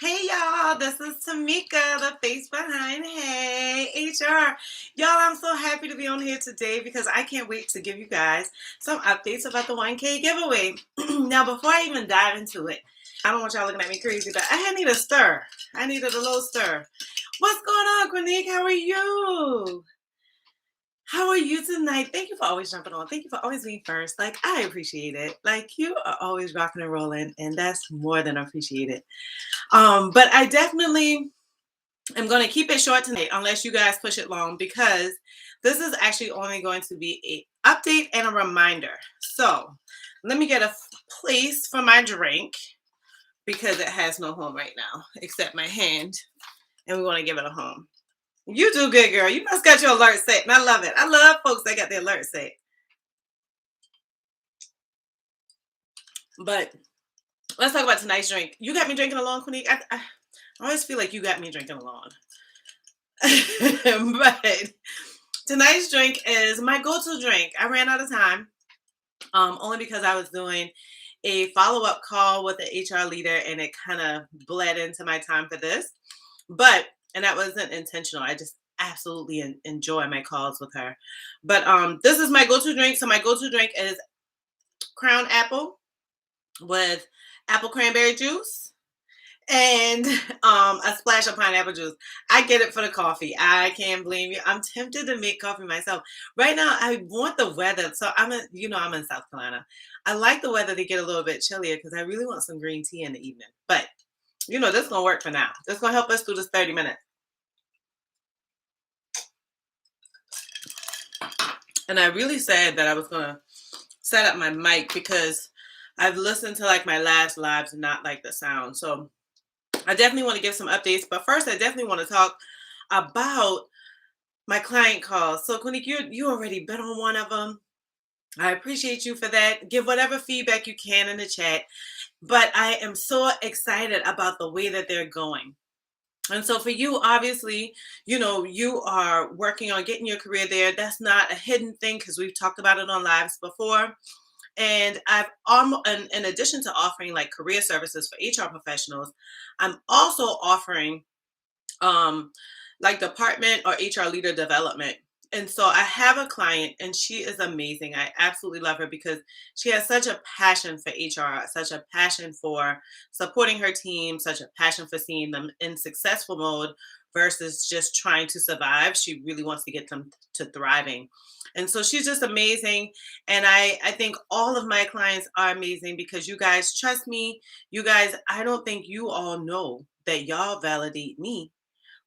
Hey y'all, this is Tamika, the face behind Hey HR. Y'all, I'm so happy to be on here today because I can't wait to give you guys some updates about the 1K giveaway. Now, before I even dive into it, I don't want y'all looking at me crazy, but I need a stir. I needed a little stir. What's going on, Quinique? How are you? How are you tonight? Thank you for always jumping on. Thank you for always being first. Like, I appreciate it. Like, you are always rocking and rolling, and that's more than appreciated. But I definitely am going to keep it short tonight unless you guys push it long because this is actually only going to be a update and a reminder. So let me get a place for my drink because it has no home right now except my hand, and we want to give it a home. You do good, girl. You must got your alert set, and I love it. I love folks that got their alert set. But let's talk about tonight's drink. You got me drinking along, Quinique. I always feel like you got me drinking along. But tonight's drink is my go-to drink. I ran out of time, only because I was doing a follow-up call with the HR leader, and it kind of bled into my time for this. And that wasn't intentional. I just absolutely enjoy my calls with her. But this is my go-to drink. So my go-to drink is Crown Apple with apple cranberry juice and a splash of pineapple juice. I get it for the coffee. I can't blame you. I'm tempted to make coffee myself. Right now, I want the weather. So I'm in South Carolina. I like the weather to get a little bit chillier because I really want some green tea in the evening. But this is gonna work for now. This is gonna help us through this 30 minutes. And I really said that I was gonna set up my mic because I've listened to like my last lives and not like the sound. So I definitely want to give some updates, but first I definitely want to talk about my client calls. So Quinique, you already been on one of them. I appreciate you for that. Give whatever feedback you can in the chat. But I am so excited about the way that they're going. And so for you, obviously, you are working on getting your career there. That's not a hidden thing because we've talked about it on lives before. And I've in addition to offering like career services for HR professionals, I'm also offering like department or HR leader development. And so I have a client and she is amazing. I absolutely love her because she has such a passion for HR, such a passion for supporting her team, such a passion for seeing them in successful mode versus just trying to survive. She really wants to get them to thriving. And so she's just amazing. And I think all of my clients are amazing because you guys trust me. You guys, I don't think you all know that y'all validate me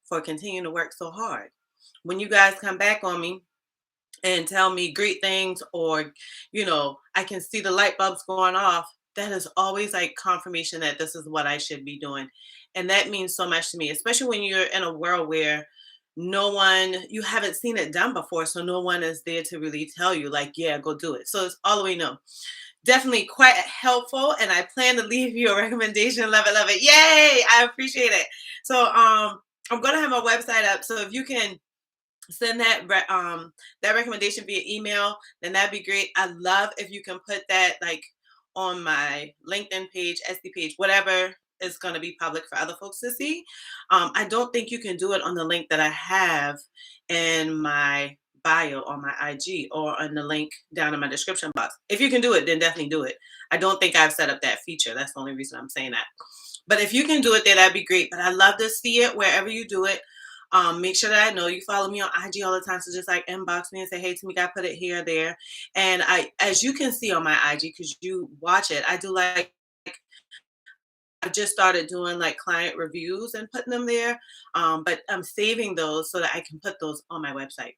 for continuing to work so hard. When you guys come back on me and tell me great things, or, I can see the light bulbs going off, that is always like confirmation that this is what I should be doing. And that means so much to me, especially when you're in a world where you haven't seen it done before. So no one is there to really tell you like, yeah, go do it. So it's all the way no. Definitely quite helpful. And I plan to leave you a recommendation. Love it. Yay. I appreciate it. So, I'm going to have my website up. So if you can send that recommendation via email, then that'd be great. I love if you can put that like on my LinkedIn page, SD page, whatever is going to be public for other folks to see. I don't think you can do it on the link that I have in my bio on my IG or on the link down in my description box. If you can do it, then definitely do it. I don't think I've set up that feature. That's the only reason I'm saying that. But if you can do it there, that'd be great. But I love to see it wherever you do it. Make sure that I know you follow me on IG all the time. So just like inbox me and say, hey, Tamika, I put it here or there. And as you can see on my IG, because you watch it, I do like, I just started doing like client reviews and putting them there. But I'm saving those so that I can put those on my website.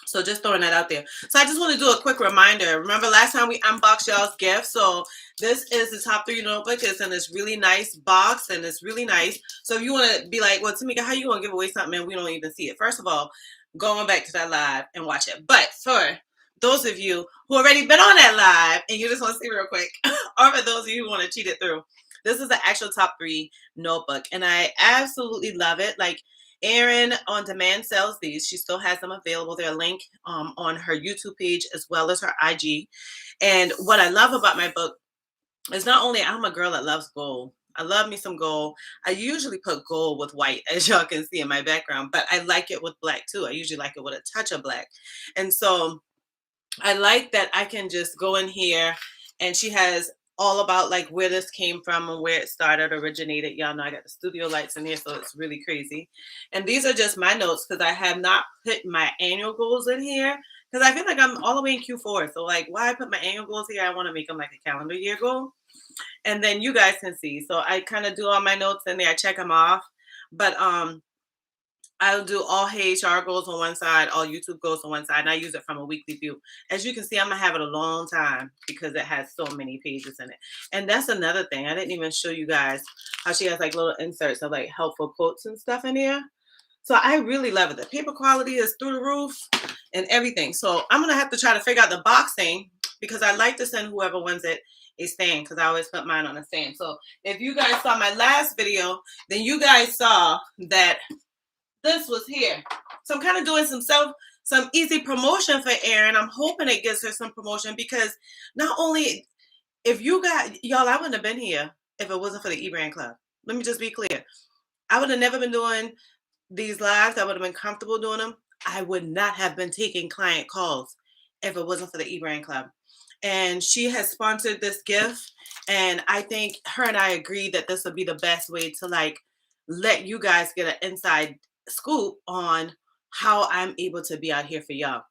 So just throwing that out there. So I just want to do a quick reminder. Remember last time we unboxed y'all's gift? So this is the top 3 notebook. It's in this really nice box and it's really nice. So if you want to be like, well, Tamika, how you going to give away something and we don't even see it? First of all, go on back to that live and watch it. But for those of you who already been on that live and you just want to see real quick, or for those of you who want to cheat it through, this is the actual top 3 notebook. And I absolutely love it. Like, Erin on demand sells these. She still has them available. They're linked on her YouTube page as well as her IG. And what I love about my book is not only I'm a girl that loves gold. I love me some gold. I usually put gold with white, as y'all can see in my background, but I like it with black too. I usually like it with a touch of black. And so I like that I can just go in here, and she has all about like where this came from and where it started, originated. Y'all know I got the studio lights in here, so it's really crazy. And these are just my notes because I have not put my annual goals in here because I feel like I'm all the way in Q4. So like, why I put my annual goals here? I want to make them like a calendar year goal, and then you guys can see. So I kind of do all my notes in there. I check them off, but I'll do all Hey HR goals on one side, all YouTube goals on one side, and I use it from a weekly view. As you can see, I'm gonna have it a long time because it has so many pages in it. And that's another thing. I didn't even show you guys how she has like little inserts of like helpful quotes and stuff in here. So I really love it. The paper quality is through the roof and everything. So I'm gonna have to try to figure out the boxing because I like to send whoever wins it a stand because I always put mine on a stand. So if you guys saw my last video, then you guys saw that this was here. So I'm kind of doing some easy promotion for Erin. I'm hoping it gives her some promotion because not only if you got y'all, I wouldn't have been here if it wasn't for the eBrand Club. Let me just be clear. I would have never been doing these lives. I would have been comfortable doing them. I would not have been taking client calls if it wasn't for the eBrand Club. And she has sponsored this gift. And I think her and I agreed that this would be the best way to like let you guys get an inside scoop on how I'm able to be out here for y'all.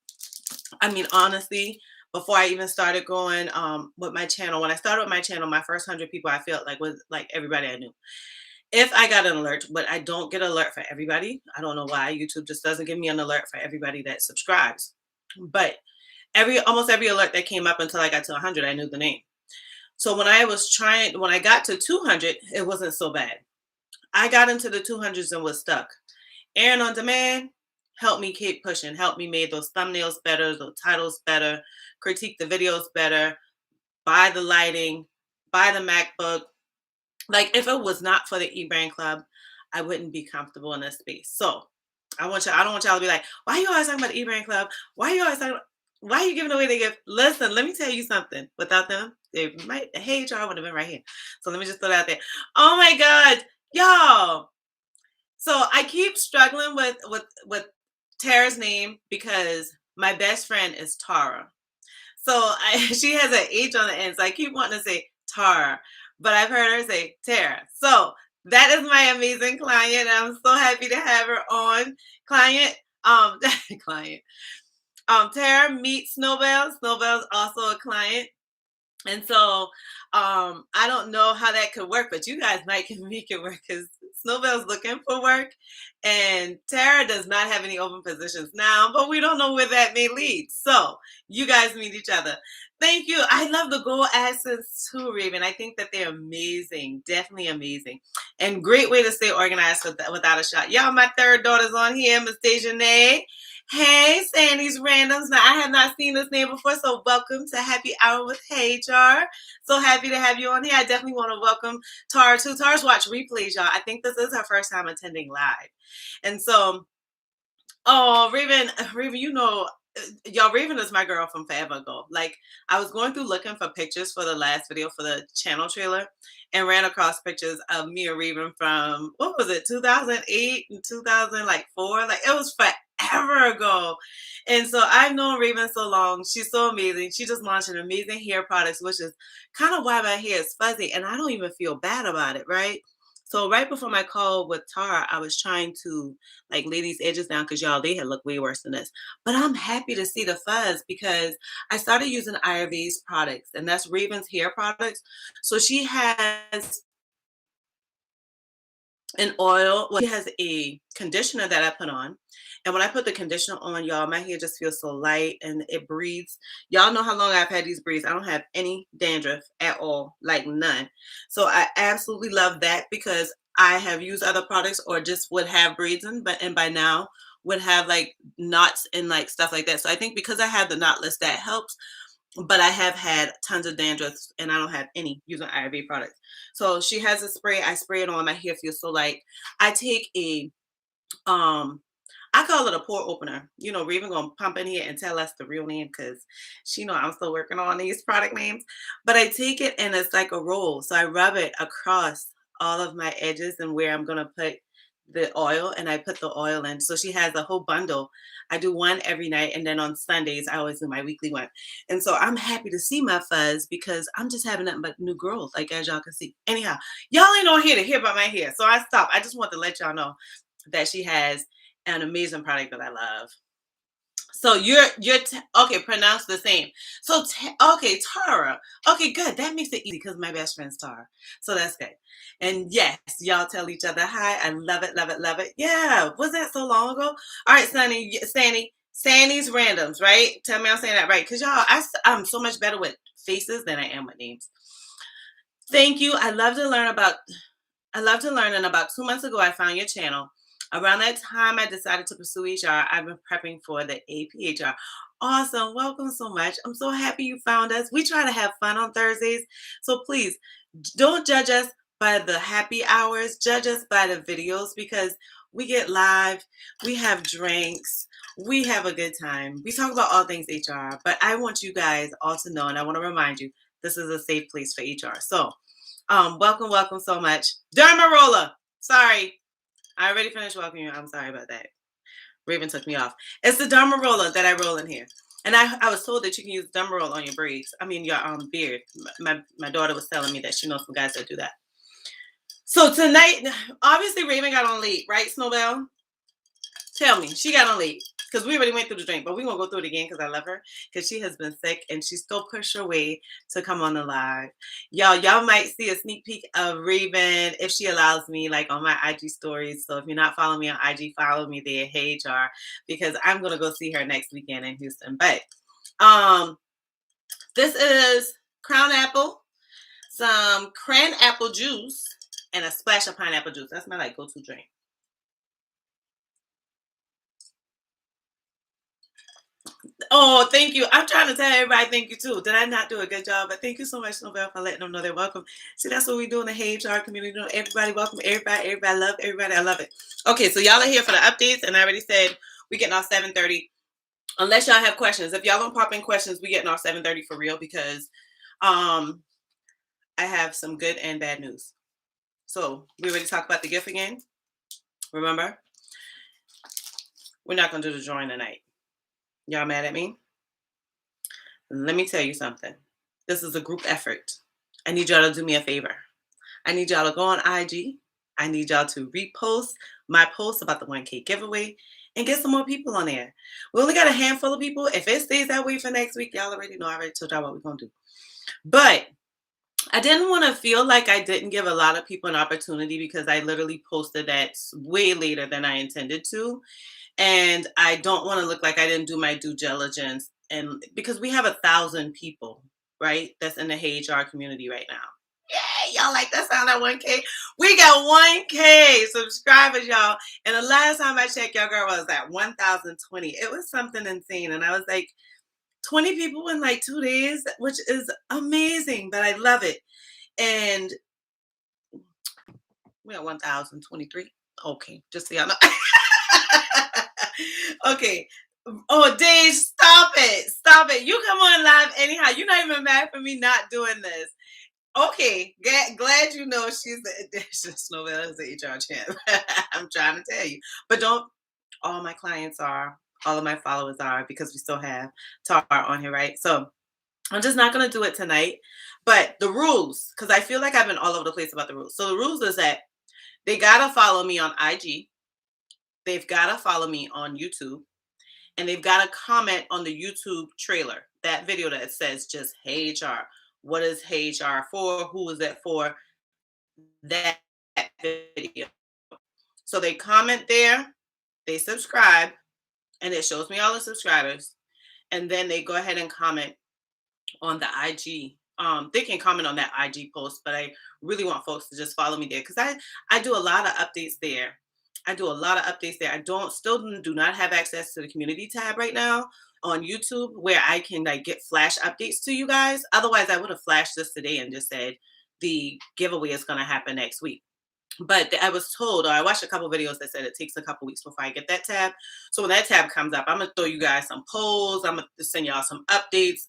I mean, honestly, before I even started going with my channel, when I started with my channel, my first 100 people I felt like was like everybody I knew. If I got an alert, but I don't get an alert for everybody. I don't know why. YouTube just doesn't give me an alert for everybody that subscribes. But almost every alert that came up until I got to 100, I knew the name. So when I got to 200, it wasn't so bad. I got into the 200s and was stuck. Erin on Demand helped me keep pushing, helped me make those thumbnails better, those titles better, critique the videos better, buy the lighting, buy the MacBook. Like if it was not for the eBrand Club, I wouldn't be comfortable in this space. So I don't want y'all to be like, why are you always talking about the eBrand Club? Why are you giving away the gift? Listen, let me tell you something. Without them, Hey HR would have been right here. So let me just throw that out there. Oh my God, y'all. So I keep struggling with Tara's name because my best friend is Tara. So she has an H on the end. So I keep wanting to say Tara, but I've heard her say Tara. So that is my amazing client. I'm so happy to have her on. Client. Tara meets Snowbell. Snowbell's also a client. And so I don't know how that could work, but you guys might can make it work because Snowbell's looking for work and Tara does not have any open positions now, but we don't know where that may lead. So you guys meet each other. Thank you. I love the gold accents too, Raven. I think that they're amazing. Definitely amazing. And great way to stay organized without a shot. Y'all, my third daughter's on here, Miss Dejanay. Hey, Sandy's Randoms. Now, I have not seen this name before, so welcome to Happy Hour with Hey Jar. So happy to have you on here. I definitely want to welcome Tara too. Tara's watch replays, y'all. I think this is her first time attending live. And so, Raven, you know, y'all, Raven is my girl from forever ago. Like, I was going through looking for pictures for the last video for the channel trailer and ran across pictures of me and Raven from, what was it, 2008 and 2004? Like, it was forever ago. And so I've known Raven so long. She's so amazing. She just launched an amazing hair products, which is kind of why my hair is fuzzy. And I don't even feel bad about it, right? So right before my call with Tara, I was trying to like lay these edges down because y'all, they had looked way worse than this. But I'm happy to see the fuzz because I started using IRV's products, and that's Raven's hair products. So she has an oil. Well, she has a conditioner that I put on. And when I put the conditioner on, y'all, my hair just feels so light and it breathes. Y'all know how long I've had these braids. I don't have any dandruff at all, like none. So I absolutely love that because I have used other products or just would have braids in, and by now would have like knots and like stuff like that. So I think because I have the knotless, that helps. But I have had tons of dandruff and I don't have any using IRV products. So she has a spray. I spray it on. My hair feels so light. I take a I call it a pore opener. You know, Raven gonna pump in here and tell us the real name because she know I'm still working on these product names. But I take it and it's like a roll. So I rub it across all of my edges and where I'm going to put the oil, and I put the oil in. So she has a whole bundle. I do one every night, and then on Sundays I always do my weekly one. And so I'm happy to see my fuzz because I'm just having nothing but new growth, like as y'all can see. Anyhow, y'all ain't on here to hear about my hair, so I stopped. I just want to let y'all know that she has an amazing product that I love. So okay, pronounce the same. So okay, Tara. Okay, good. That makes it easy because my best friend's Tara. So that's good. And yes, y'all tell each other hi. I love it, love it, love it. Yeah, was that so long ago? All right, Sandy's randoms, right? Tell me I'm saying that right, because y'all, I'm so much better with faces than I am with names. Thank you. I love to learn, and about 2 months ago, I found your channel. Around that time, I decided to pursue HR. I've been prepping for the APHR. Awesome. Welcome so much. I'm so happy you found us. We try to have fun on Thursdays. So please don't judge us by the happy hours. Judge us by the videos because we get live. We have drinks. We have a good time. We talk about all things HR. But I want you guys all to know, and I want to remind you, this is a safe place for HR. So welcome so much. Derma roller. Sorry. I already finished welcoming you. I'm sorry about that. Raven took me off. It's the Dharma roller that I roll in here. And I was told that you can use Dharma roll on your braids. I mean, your beard. My daughter was telling me that she knows some guys that do that. So tonight, obviously Raven got on late, right, Snowbell? Tell me. She got on late. Because we already went through the drink, but we're going to go through it again because I love her. Because she has been sick and she still pushed her way to come on the live. Y'all might see a sneak peek of Raven if she allows me, like on my IG stories. So if you're not following me on IG, follow me there, Hey HR, because I'm going to go see her next weekend in Houston. But this is Crown Apple, some cran apple juice, and a splash of pineapple juice. That's my like go-to drink. Oh, thank you. I'm trying to tell everybody thank you too. Did I not do a good job? But thank you so much, Nobel, for letting them know they're welcome. See, that's what we do in the Hey HR community. You know, everybody welcome, everybody love everybody. I love it. Okay, so y'all are here for the updates, and I already said we getting off 7:30. Unless y'all have questions. If y'all don't pop in questions, we getting off 7:30 for real because I have some good and bad news. So we ready to talk about the gift again? Remember? We're not gonna do the drawing tonight. Y'all mad at me? Let me tell you something. This is a group effort. I need y'all to do me a favor. I need y'all to go on IG. I need y'all to repost my post about the 1K giveaway and get some more people on there. We only got a handful of people. If it stays that way for next week, y'all already know. I already told y'all what we're going to do. But I didn't want to feel like I didn't give a lot of people an opportunity because I literally posted that way later than I intended to. And I don't want to look like I didn't do my due diligence. And because we have 1,000 people, right, that's in the Hey HR community right now. Yay, y'all like that sound at 1K? We got 1K subscribers, y'all. And the last time I checked, your girl was at 1,020. It was something insane. And I was like, 20 people in like 2 days, which is amazing, but I love it. And we're at 1,023. Okay, just so y'all know. Okay. Oh, Dave, stop it. Stop it. You come on live anyhow. You're not even mad for me not doing this. Okay. Glad you know she's the Snowbell is the HR champ. I'm trying to tell you. But all my clients are, all of my followers are, because we still have Tar on here, right? So I'm just not going to do it tonight. But the rules, because I feel like I've been all over the place about the rules. So the rules is that they got to follow me on IG. They've got to follow me on YouTube. And they've got to comment on the YouTube trailer, that video that says just Hey HR. What is Hey HR for? Who is that for? That video. So they comment there, they subscribe, and it shows me all the subscribers. And then they go ahead and comment on the IG. They can comment on that IG post, but I really want folks to just follow me there because I do a lot of updates there. I do not have access to the community tab right now on YouTube where I can like get flash updates to you guys. Otherwise, I would have flashed this today and just said the giveaway is going to happen next week. But I was told, or I watched a couple videos that said it takes a couple weeks before I get that tab. So when that tab comes up, I'm going to throw you guys some polls. I'm going to send y'all some updates,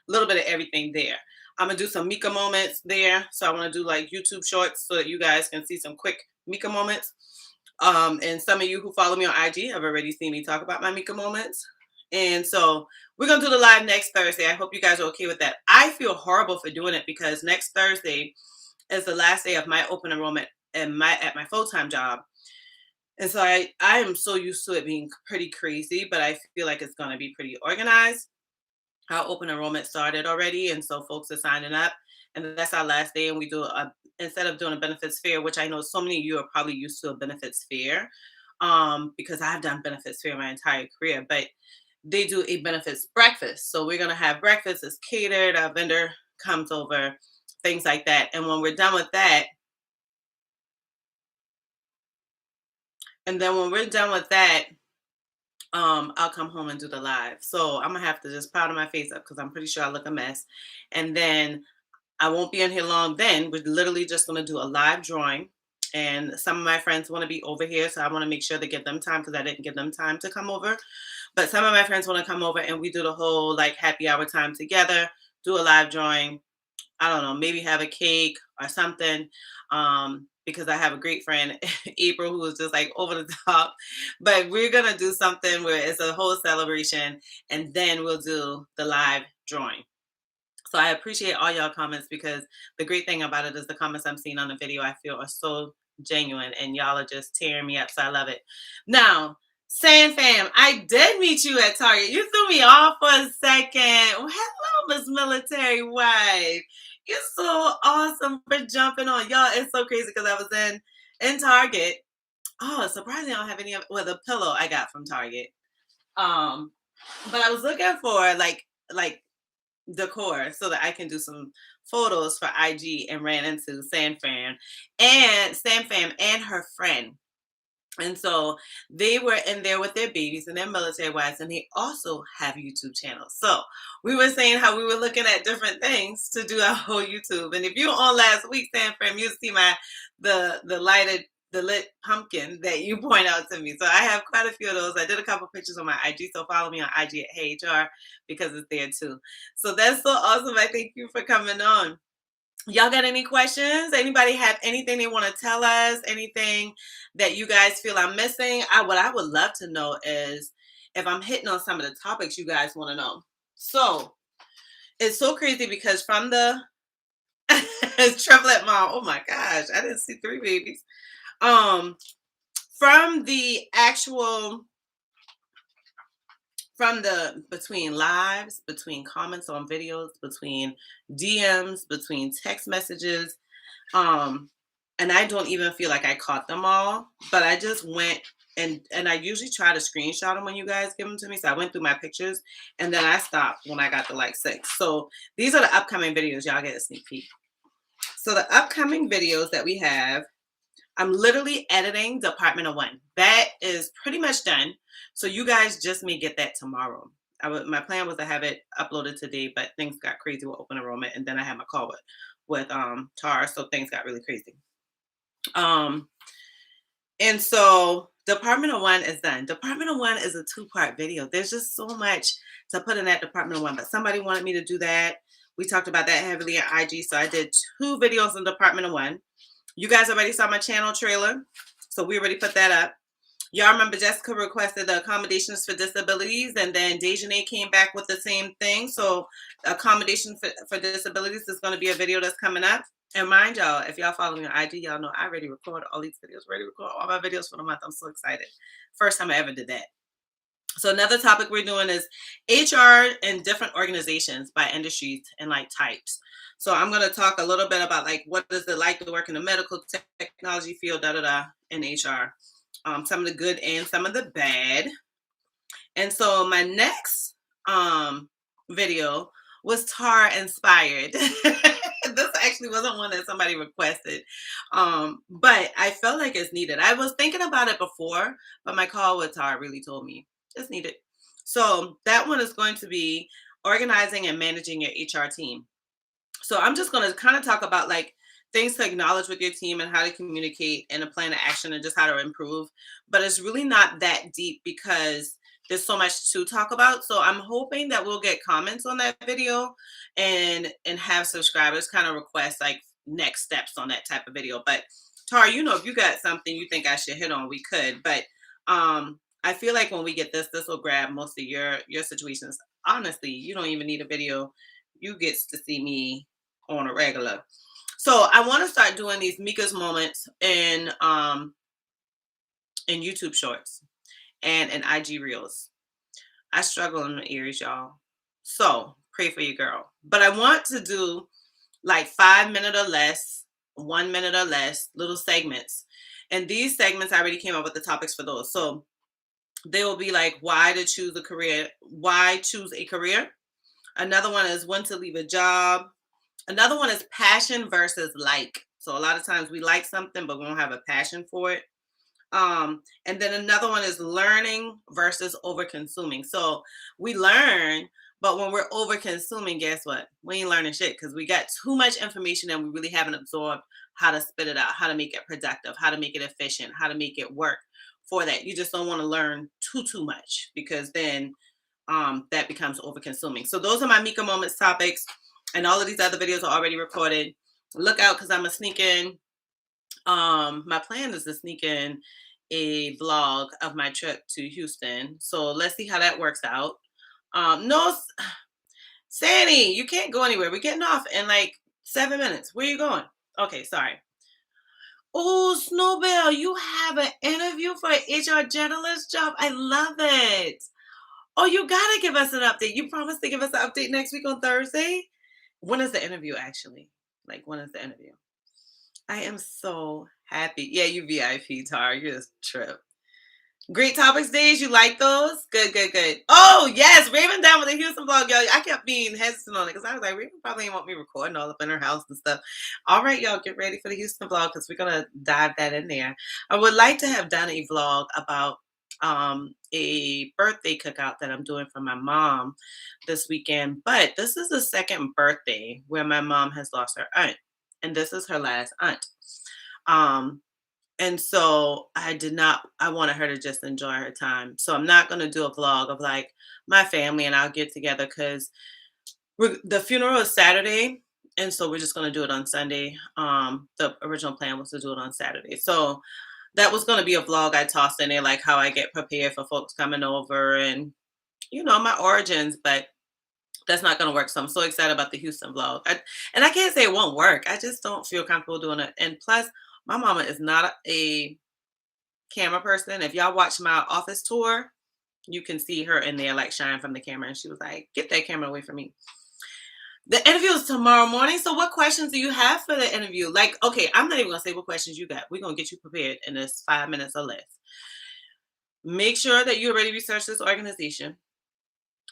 a little bit of everything there. I'm gonna do some Mika moments there. So I want to do like YouTube shorts so that you guys can see some quick Mika moments. And some of you who follow me on IG have already seen me talk about my Mika moments. And so we're gonna do the live next Thursday. I hope you guys are okay with that. I feel horrible for doing it because next Thursday is the last day of my open enrollment at my full-time job. And so I am so used to it being pretty crazy, but I feel like it's gonna be pretty organized. Our open enrollment started already, and so folks are signing up, and that's our last day. And we do instead of doing a benefits fair, which I know so many of you are probably used to a benefits fair, because I've done benefits fair my entire career, but they do a benefits breakfast. So we're gonna have breakfast. It's catered. Our vendor comes over, things like that. And when we're done with that, I'll come home and do the live. So I'm gonna have to just powder my face up because I'm pretty sure I look a mess. And then I won't be in here long. Then we're literally just gonna do a live drawing. And some of my friends want to be over here, so I want to make sure to give them time because I didn't give them time to come over. But some of my friends want to come over and we do the whole like happy hour time together, do a live drawing. I don't know, maybe have a cake or something. Because I have a great friend, April, who is just like over the top. But we're gonna do something where it's a whole celebration, and then we'll do the live drawing. So I appreciate all y'all comments because the great thing about it is the comments I'm seeing on the video I feel are so genuine, and y'all are just tearing me up. So I love it. Now, San Fam, I did meet you at Target. You threw me off for a second. Well, hello, Miss Military Wife. You're so awesome for jumping on. Y'all, it's so crazy because I was in Target. Oh, surprisingly, I don't have any of the pillow I got from Target. But I was looking for like decor so that I can do some photos for IG and ran into San Fam and her friend. And so they were in there with their babies and their military wives, and they also have YouTube channels. So we were saying how we were looking at different things to do our whole YouTube. And if you were on last week, San Fran, you see the lit pumpkin that you point out to me. So I have quite a few of those. I did a couple pictures on my IG, so follow me on IG at Heyyy HR because it's there too. So that's so awesome. I thank you for coming on. Y'all got any questions? Anybody have anything they want to tell us? Anything that you guys feel I'm missing? What I would love to know is if I'm hitting on some of the topics you guys want to know. So it's so crazy because from the triplet mom, oh my gosh, I didn't see 3 babies. From the actual between lives, between comments on videos, between DMs, between text messages, and I don't even feel like I caught them all, but I just went and I usually try to screenshot them when you guys give them to me. So I went through my pictures and then I stopped when I got to like 6. So these are the upcoming videos. Y'all get a sneak peek. So the upcoming videos that we have, I'm literally editing Department of One. That is pretty much done. So you guys just may get that tomorrow. My plan was to have it uploaded today, but things got crazy with open enrollment, and then I had my call with Tar, so things got really crazy. And so Department of One is done. Department of One is a 2-part video. There's just so much to put in that Department of One, but somebody wanted me to do that. We talked about that heavily on IG, so I did 2 videos on Department of One. You guys already saw my channel trailer, so we already put that up. Y'all remember Jessica requested the accommodations for disabilities, and then Dejanay came back with the same thing. So accommodation for disabilities is going to be a video that's coming up. And mind y'all, if y'all follow me on IG, y'all know I already record all these videos, ready to record all my videos for the month. I'm so excited. First time I ever did that. So another topic we're doing is HR and different organizations by industries and like types. So I'm going to talk a little bit about like what is it like to work in the medical technology field, in HR. Some of the good and some of the bad. And so my next video was Tar inspired. This actually wasn't one that somebody requested, but I felt like it's needed. I was thinking about it before, but my call with Tar really told me it's needed. So that one is going to be organizing and managing your HR team. So I'm just going to kind of talk about like things to acknowledge with your team and how to communicate and a plan of action and just how to improve. But it's really not that deep because there's so much to talk about. So I'm hoping that we'll get comments on that video and have subscribers kind of request like next steps on that type of video. But Tara, if you got something you think I should hit on, we could. But I feel like when we get this will grab most of your situations. Honestly, you don't even need a video. You get to see me on a regular. So I want to start doing these Mika's moments in YouTube shorts and in IG reels. I struggle in the ears, y'all. So pray for your girl. But I want to do like 5 minute or less, 1 minute or less, little segments. And these segments, I already came up with the topics for those. So they will be like why choose a career. Another one is when to leave a job. Another one is passion versus like. So a lot of times we like something, but we don't have a passion for it. And then another one is learning versus over consuming. So we learn, but when we're over consuming, guess what? We ain't learning shit because we got too much information and we really haven't absorbed how to spit it out, how to make it productive, how to make it efficient, how to make it work for that. You just don't want to learn too much because then that becomes over consuming. So those are my Mika Moments topics, and all of these other videos are already recorded. Look out because I'm gonna sneak in. My plan is to sneak in a vlog of my trip to Houston. So let's see how that works out. No, Sandy, you can't go anywhere. We're getting off in like 7 minutes. Where are you going? Okay, sorry. Oh, Snowbell, you have an interview for an HR Generalist job. I love it. Oh, you gotta give us an update. You promised to give us an update next week on Thursday. When is the interview actually? Like, when is the interview? I am so happy. Yeah, you VIP, Tar. You're just trip. Great topics days. You like those? Good. Oh, yes. Raven down with the Houston vlog, y'all. I kept being hesitant on it because I was like, Raven probably didn't want me recording all up in her house and stuff. All right, y'all, get ready for the Houston vlog because we're going to dive that in there. I would like to have done a vlog about a birthday cookout that I'm doing for my mom this weekend. But this is the second birthday where my mom has lost her aunt. And this is her last aunt. And so I wanted her to just enjoy her time. So I'm not going to do a vlog of like my family and I'll get together because the funeral is Saturday. And so we're just going to do it on Sunday. The original plan was to do it on Saturday. So that was going to be a vlog I tossed in there, like how I get prepared for folks coming over and, my origins, but that's not going to work. So I'm so excited about the Houston vlog. And I can't say it won't work. I just don't feel comfortable doing it. And plus, my mama is not a camera person. If y'all watch my office tour, you can see her in there like shine from the camera. And she was like, get that camera away from me. The interview is tomorrow morning. So what questions do you have for the interview? Like, okay, I'm not even going to say what questions you got. We're going to get you prepared in this 5 minutes or less. Make sure that you already researched this organization.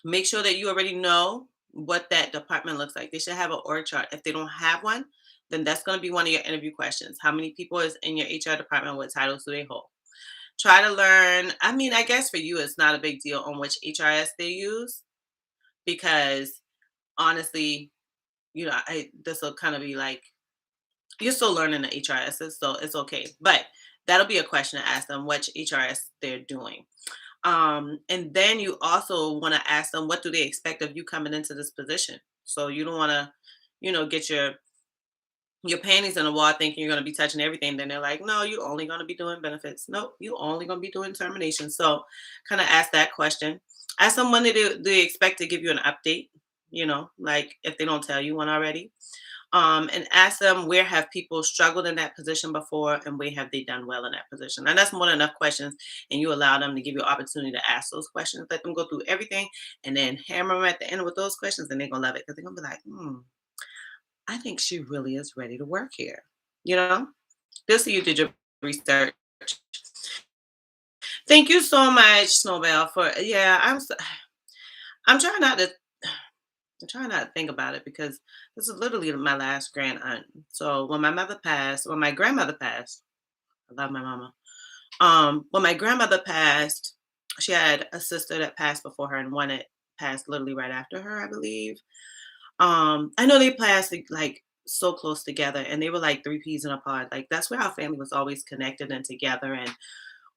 Make sure that you already know what that department looks like. They should have an org chart. If they don't have one, then that's going to be one of your interview questions. How many people is in your HR department? What titles do they hold? Try to learn. I mean, I guess for you, it's not a big deal on which HRS they use because honestly, this will kind of be like, you're still learning the HRSs, so it's okay. But that'll be a question to ask them, which HRS they're doing. And then you also want to ask them, what do they expect of you coming into this position? So you don't want to, get your panties in the wall thinking you're going to be touching everything. Then they're like, no, you're only going to be doing benefits. Nope, you're only going to be doing termination. So kind of ask that question. Ask them when do they expect to give you an update, like if they don't tell you one already. And ask them where have people struggled in that position before and where have they done well in that position. And that's more than enough questions. And you allow them to give you an opportunity to ask those questions. Let them go through everything and then hammer them at the end with those questions. And they're going to love it because they're going to be like, I think she really is ready to work here. Just so you did your research. Thank you so much, Snowbell, I'm trying not to think about it because this is literally my last grand aunt. So when my grandmother passed, I love my mama. When my grandmother passed, she had a sister that passed before her and one that passed literally right after her, I believe. I know they passed like so close together and they were like 3 peas in a pod. Like that's where our family was always connected and together. And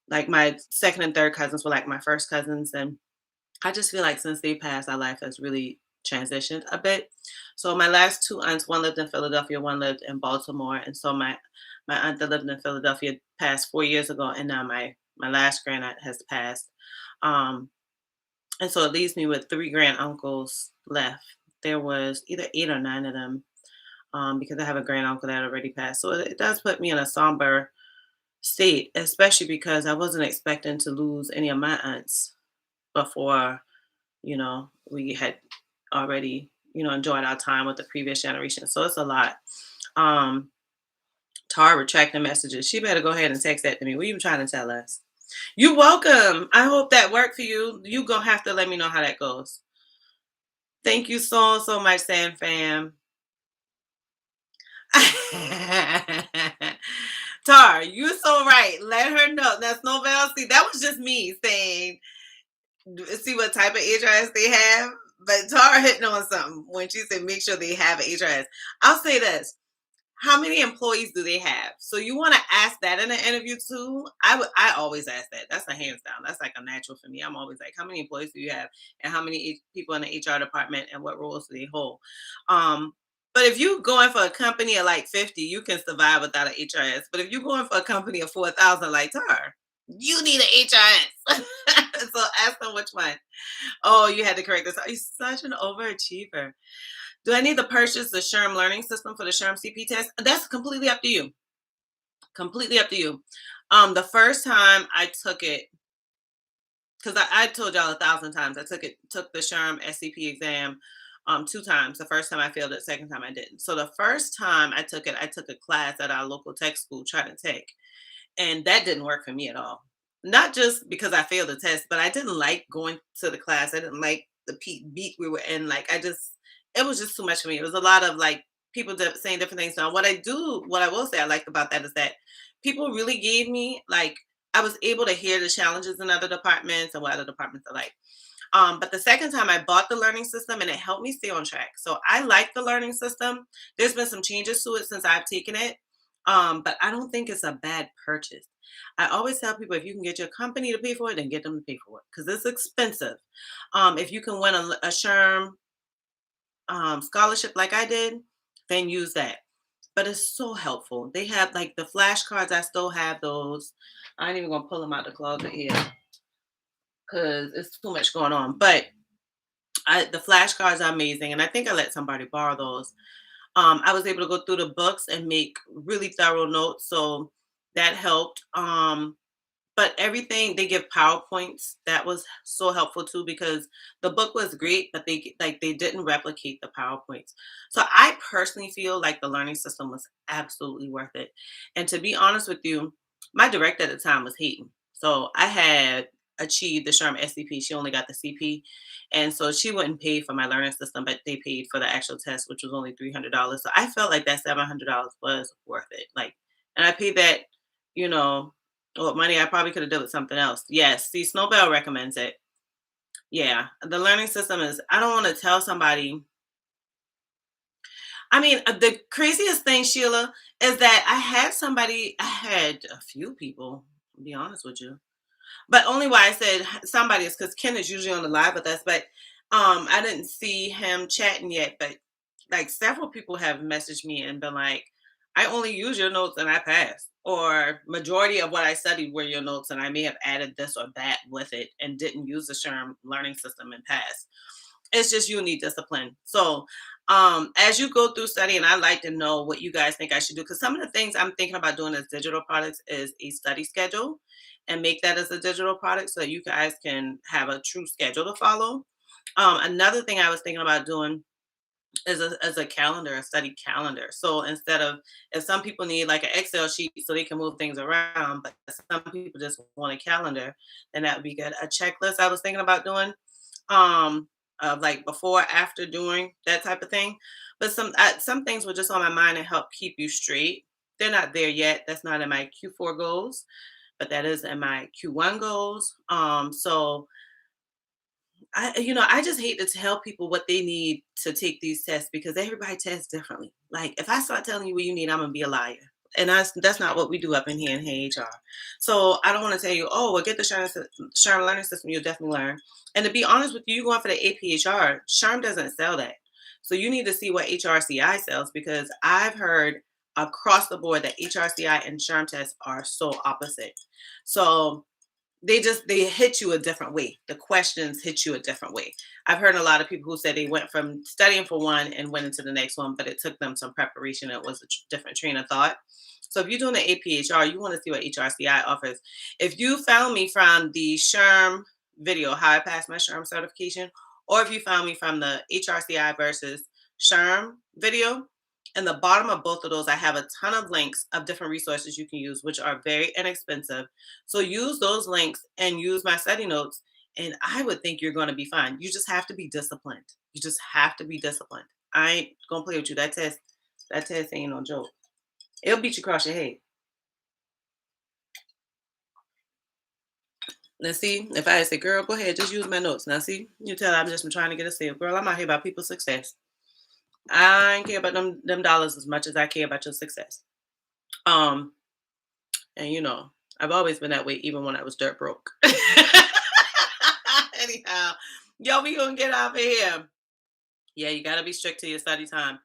like my second and third cousins were like my first cousins. And I just feel like since they passed, our life has really transitioned a bit. So my last two aunts, one lived in Philadelphia, one lived in Baltimore, and so my aunt that lived in Philadelphia passed 4 years ago, and now my last grand aunt has passed. Um, and so it leaves me with three grand uncles left. There was either eight or nine of them, because I have a grand uncle that already passed. So it does put me in a somber state, especially because I wasn't expecting to lose any of my aunts before, we had already, enjoyed our time with the previous generation. So it's a lot. Um, Tar retracting messages. She better go ahead and text that to me. What are you trying to tell us? You're welcome. I hope that worked for you. You gonna have to let me know how that goes. Thank you so much, Sam fam. Tar, you're so right. Let her know. That's no See, that was just me saying, see what type of HRS they have. But Tara hitting on something when she said make sure they have an HRS. I'll say this. How many employees do they have? So you want to ask that in an interview too? I always ask that. That's a hands down. That's like a natural for me. I'm always like, how many employees do you have, and how many people in the HR department, and what roles do they hold? But if you're going for a company of like 50, you can survive without an HRS. But if you're going for a company of 4,000 like Tar, you need an HRS. So ask them which one. Oh, you had to correct this. You're such an overachiever. Do I need to purchase the Sherm learning system for the Sherm CP test? That's completely up to you. Completely up to you. The first time I took it, because I told y'all 1,000 times, took the Sherm SCP exam two times. The first time I failed it, second time I didn't. So the first time I took it, I took a class at our local tech school, Trident Tech, and that didn't work for me at all. Not just because I failed the test, but I didn't like going to the class. I didn't like the beat we were in. Like it was just too much for me. It was a lot of like people saying different things. Now, what I will say I liked about that is that people really gave me like I was able to hear the challenges in other departments and what other departments are like. But the second time I bought the learning system and it helped me stay on track. So I like the learning system. There's been some changes to it since I've taken it. But I don't think it's a bad purchase. I always tell people if you can get your company to pay for it, then get them to pay for it because it's expensive. If you can win a Sherm scholarship like I did, then use that. But it's so helpful. They have like the flashcards. I still have those. I ain't even gonna pull them out the closet here because it's too much going on. But the flashcards are amazing, and I think I let somebody borrow those. I was able to go through the books and make really thorough notes, so that helped. But everything they give PowerPoints that was so helpful too because the book was great, but they didn't replicate the PowerPoints. So I personally feel like the learning system was absolutely worth it. And to be honest with you, my director at the time was hating. So I had achieved the Sherm SCP. She only got the CP, and so she wouldn't pay for my learning system, but they paid for the actual test, which was only $300. So I felt like that $700 was worth it. Like, and I paid that, you know well, money I probably could have done with something else. Yes. See, Snowbell recommends it. Yeah. The learning system is, I don't want to tell somebody. I mean, the craziest thing, Sheila, is that I had a few people, to be honest with you. But only why I said somebody is because Ken is usually on the live with us, but I didn't see him chatting yet. But like several people have messaged me and been like, I only use your notes and I passed. Or majority of what I studied were your notes, and I may have added this or that with it and didn't use the Sherm learning system and pass. It's just you need discipline. So as you go through studying, I like to know what you guys think I should do because some of the things I'm thinking about doing as digital products is a study schedule and make that as a digital product so that you guys can have a true schedule to follow. Another thing I was thinking about doing is a calendar, a study calendar. So instead of if some people need like an Excel sheet so they can move things around, but some people just want a calendar, then that would be good. A checklist I was thinking about doing, of like before, after, during, that type of thing. But some things were just on my mind to help keep you straight. They're not there yet. That's not in my Q4 goals, but that is in my Q1 goals. So I just hate to tell people what they need to take these tests because everybody tests differently. Like if I start telling you what you need, I'm gonna be a liar. And that's not what we do up in here in Hey HR. So I don't want to tell you, oh, well, get the Sherm learning system. You'll definitely learn. And to be honest with you, you going for the APHR, Sherm doesn't sell that. So you need to see what HRCI sells, because I've heard across the board that HRCI and Sherm tests are so opposite. So they hit you a different way. The questions hit you a different way. I've heard a lot of people who said they went from studying for one and went into the next one, but it took them some preparation. It was a different train of thought. So if you're doing the APHR, you want to see what HRCI offers. If you found me from the Sherm video, how I passed my Sherm certification, or if you found me from the HRCI versus Sherm video, in the bottom of both of those, I have a ton of links of different resources you can use, which are very inexpensive. So use those links and use my study notes, and I would think you're going to be fine. You just have to be disciplined. You just have to be disciplined. I ain't gonna play with you. That test ain't no joke. It'll beat you across your head. Now see, if I say, girl, go ahead, just use my notes. Now see, you tell I'm just trying to get a sale. Girl, I'm out here about people's success. I ain't care about them dollars as much as I care about your success. And you know, I've always been that way, even when I was dirt broke. Anyhow, yo, we gonna get out of here. Yeah, you gotta be strict to your study time.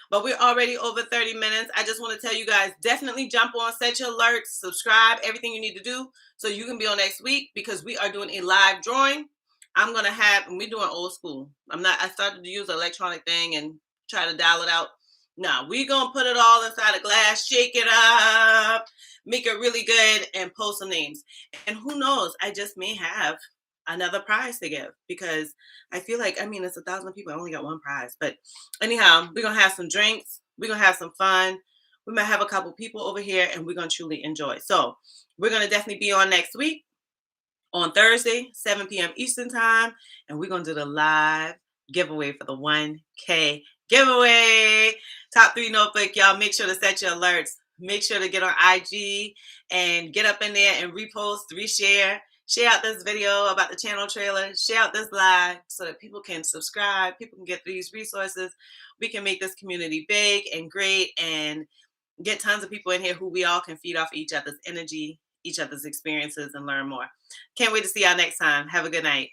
But we're already over 30 minutes. I just want to tell you guys, definitely jump on, set your alerts, subscribe, everything you need to do so you can be on next week, because we are doing a live drawing. I'm gonna have, and we're doing old school. I started to use an electronic thing and try to dial it out. No, we're gonna put it all inside a glass, shake it up, make it really good, and post some names. And who knows, I just may have another prize to give, because I feel like, I mean, it's 1,000 people. I only got one prize. But anyhow, we're going to have some drinks. We're going to have some fun. We might have a couple people over here, and we're going to truly enjoy. So we're going to definitely be on next week on Thursday, 7 p.m. Eastern time. And we're going to do the live giveaway for the 1K giveaway. Top 3 notebook. Y'all make sure to set your alerts. Make sure to get on IG and get up in there and repost, reshare. Share out this video about the channel trailer. Share out this live so that people can subscribe. People can get these resources. We can make this community big and great and get tons of people in here who we all can feed off each other's energy, each other's experiences, and learn more. Can't wait to see y'all next time. Have a good night.